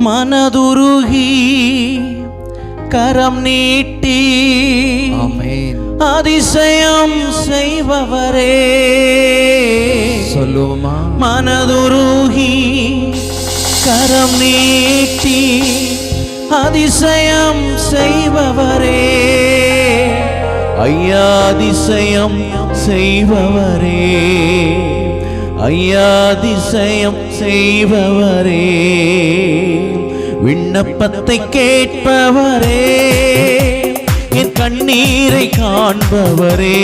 மனதுருகி கரம் நீட்டி அதிசயம் செய்பவரே. சொல்லுமா. மனதுருகி கரம் நீட்டி அதிசயம் செய்பவரே. ஐயா அதிசயம் செய்பவரே. ஐயா அதிசயம் செய்பவரே. விண்ணப்பத்தை கேட்பவரே. என் கண்ணீரை காண்பவரே.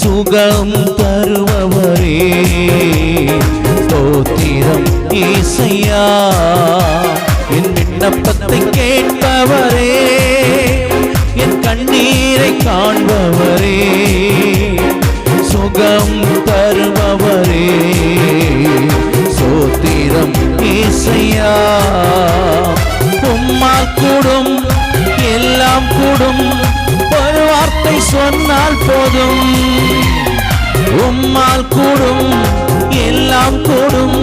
சுகம் தருபவரே. ஸ்தோத்திரம் இயேசையா. என் விண்ணப்பத்தை கேட்பவரே. என் கண்ணீரை காண்பவரே. சுகம் தருபவரே. ஸ்தோத்திரம் இயேசையா. உம்மால் கூடும் எல்லாம் கூடும். ஒரு வார்த்தை சொன்னால் போதும். உம்மால் கூடும் எல்லாம் கூடும்.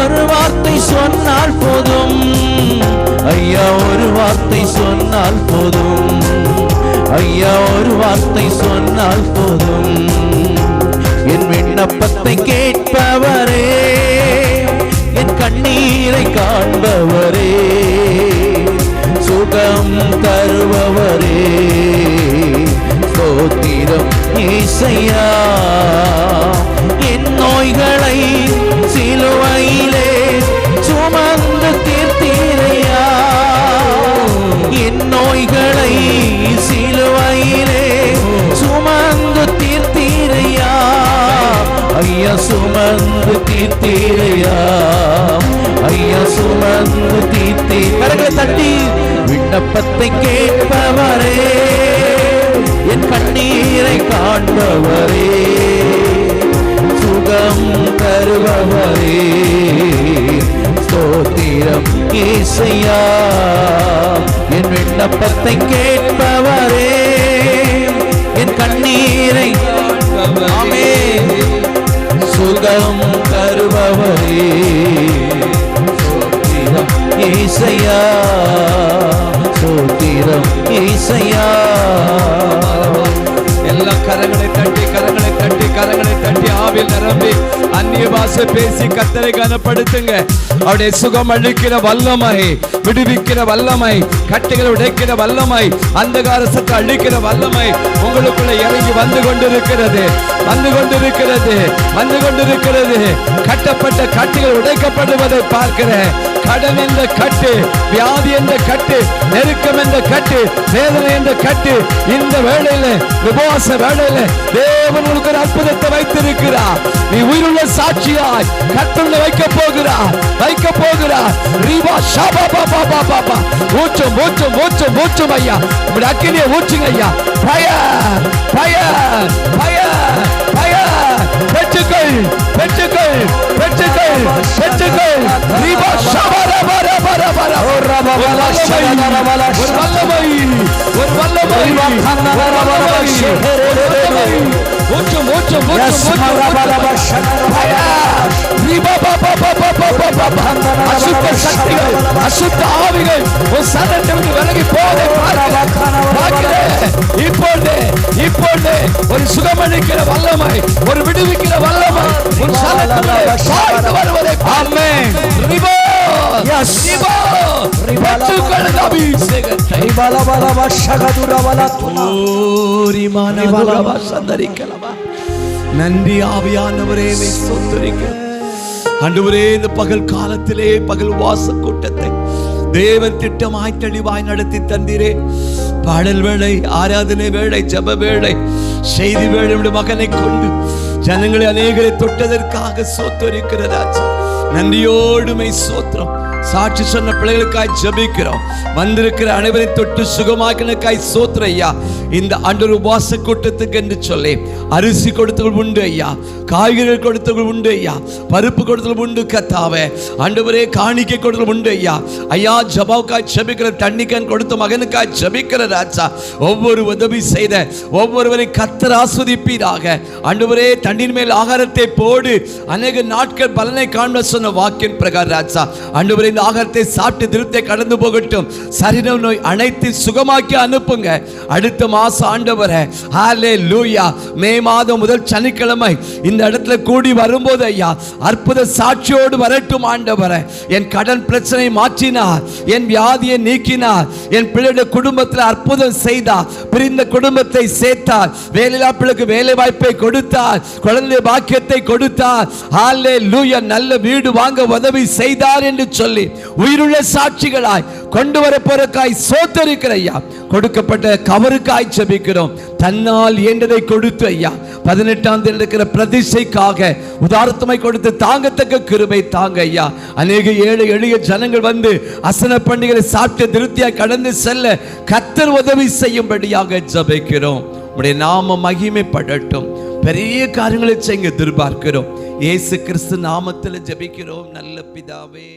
ஒரு வார்த்தை சொன்னால் போதும். ஐயா ஒரு வார்த்தை சொன்னால் போதும். ஐயா ஒரு வார்த்தை சொன்னால் போதும். என் விண்ணப்பத்தை கேட்பவரே. என் கண்ணீரை காண்பவரே. சுகம் தருபவரே. ஸ்தோத்திரம் இயேசையா. என் நோய்களை சிலுவையிலே சுமந்து தீர்த்தீரையா. என் நோய்களை சிலுவையிலே சுமந்து தீர்த்தீரையா. ஐயா சுமந்து தீர்த்தீரையா. ஐயா சுமந்து தீர்த்தீ. கரங்களை தட்டி விண்ணப்பத்தை கேட்பவரே. என் கண்ணீரை காண்பவரே. சுகம் தருபவரே. ஸ்தோத்திரம் இயேசையா. என் விண்ணப்பத்தை கேட்பவரே. என் கண்ணீரை ஆமென். சுகம் தருபவரே. ஸ்தோத்திரம் இயேசையா. ஸ்தோத்திரம் இயேசையா. எல்லா கரங்களை தட்டி கரங்களை தட்டி கரங்களை தட்டி ஆவில் நிரம்பி அந்நிய பாஷை பேசி கர்த்தரை கனப்படுத்துங்க. அவருடைய சுகம் அளிக்கிற வல்லமை, விடுவிக்கிற வல்லமை, கட்டுகளை உடைக்கிற வல்லமை, அந்தகாரத்தை அழிக்கிற வல்லமை உங்களுக்குள்ள இறங்கி வந்து கொண்டிருக்கிறது. வந்து கொண்டிருக்கிறது. வந்து கொண்டிருக்கிறது. கட்டப்பட்ட கட்டுகள் உடைக்கப்படுவதை பார்க்கிறேன். கடன் என்ற கட்டு, வியாதி என்ற கட்டு, நெருக்கம் என்ற கட்டு, வேதனை என்ற கட்டு இந்த வேளையில உபவாச வேளையில தேவன் உங்களுக்கு ஒரு அற்புதத்தை வைத்திருக்கிறார். நீ உயிருள்ள சாட்சியாய் கர்த்தருல வைக்க போகிறார். வைக்க போகிறார். ரீவா ஷாபா பாபா பாபா பா. ஊற்றும் ஊற்றும் ஊற்றும் ஊற்றும் ஐயா. உங்க அக்கினியை ஊற்றுங்க ஐயா. Fire fire fire fire. பெற்றுக்கள் பெற்றுக்கள் பெற்றுக்கள் பெற்றுக்கள். ரீவா ஷாபா ரபா ரபா ரபா ரபா. ஒரு வல்லமை ஒரு வல்லமை. ஊற்றும் ஊற்றும் ஊற்றும் அசுத்த சக்திகள், அசுத்த ஆவிகள் ஒரு சதத்திற்கு விலகி போவதை இப்பொழுது இப்பொழுது ஒரு சுகமளிக்கிற வல்லமை, ஒரு விடுவிக்கிற வல்லமை ஒரு சதத்திற்கு வருவதை ஆமென். ரிபோ எஸ் ரிபோ ரிபத்துக்கள் அபிஷேகத்தை பலபலவ ஷகதுரவல ஓரிமானவலவ சந்தரிக்கலவ. நன்றி ஆவியானவரே, மே ஸ்தோத்திரிக்கிறோம். ஆண்டவரே, இந்த பகல் காலத்திலே பகல் வாச கூட்டத்தை தேவன் திட்டமாய் தெளிவாய் நடத்தி தந்தீரே. பாடல் வேளை, ஆராதனை வேளை, ஜப வேளை, செய்தி வேளை மகனை கொண்டு ஜனங்களை அநேகரை தொட்டதற்காக ஸ்தோத்திரிக்கிறதா. நன்றியோடுமை ஸ்தோத்திரம். சாட்சி சொன்ன பிள்ளைகளுக்காய் ஜெபிக்கிறோம். வந்திருக்கிற அனைவரையும் தொட்டு சுகமாக்கினக்காய் ஸ்தோத்திரம் ஐயா. இந்த ஆண்டவர் உபவாச கூட்டத்துக்கு என்று சொல்லி அரிசி கொடுத்தவர்கள் உண்டு ஐயா, காய்கறிகள் கொடுத்தவர்கள் உண்டு ஐயா, பருப்பு கொடுத்தவர்கள் உண்டு கர்த்தாவே. ஆண்டவரே, காணிக்கை கொடுத்தவர்கள் உண்டு ஐயா. ஐயா, ஜெபாவுக்காய் ஜெபிக்கிற, தண்ணிக்கன் கொடுத்த மகனுக்காய் ஜெபிக்கிற ராஜா, ஒவ்வொரு உதவி செய்த ஒவ்வொருவரை கர்த்தர் ஆஸ்வதிப்பீராக. ஆண்டவரே, தண்ணீர் மேல் ஆகாரத்தை போடு, அநேக நாட்கள் பலனை காண்ப சொன்ன வாக்கின் பிரகாரம் ராஜா, ஆண்டவரே, இந்த ஆகாரத்தை சாப்பிட்டு திருப்தியை கடந்து போகட்டும். சரீர நோய் அனைத்து சுகமாக்கி அனுப்புங்க. அடுத்த மாசம் ஆண்டவரே ஹல்லேலூயா மே மாதம் முதல் சனிக்கிழமை இந்த இடத்துல கூடி வரும்போது ஐயா அற்புத சாட்சியோடு வரட்டும் ஆண்டவரே. என் கடன் பிரச்சனை மாற்றினார், என் வியாதியை நீக்கினார், என் பிள்ளைடைய குடும்பத்தில் அற்புதம் செய்தார், பிரிந்த குடும்பத்தை சேர்த்தார், வேலையில்லா பிள்ளைக்கு வேலை வாய்ப்பை கொடுத்தார், குழந்தை பாக்கியத்தை கொடுத்தார், ஹல்லேலூயா நல்ல வீடு வாங்க உதவி செய்தார் என்று சொல்லி உயிருள்ள சாட்சிகளாய் கொண்டு வர போறக்காய் சோத்தரிக்கிற ஐயா. கொடுக்கப்பட்ட கவருக்காய் ஜெபிக்கிறோம். தன்னால் இயன்றதை கொடுத்து ஐயா 18ஆம் தேதி இருக்கிற பிரதிஷ்டைக்காக உதாரத்தமாய் கொடுத்து தாங்கத்தக்க கிருபை தாங்க ஐயா. அநேக ஏழை எளிய ஜனங்கள் வந்து அசன பண்டிகை சாப்பிட்டு திருப்தியாய் கடந்து செல்ல கர்த்தர் உதவி செய்யும்படியாக ஜெபிக்கிறோம். உம்முடைய நாம மகிமைப்படட்டும். பெரிய காரியங்களை செய்ய எதிர்பார்க்கிறோம். இயேசு கிறிஸ்து நாமத்தில் ஜெபிக்கிறோம் நல்ல பிதாவே.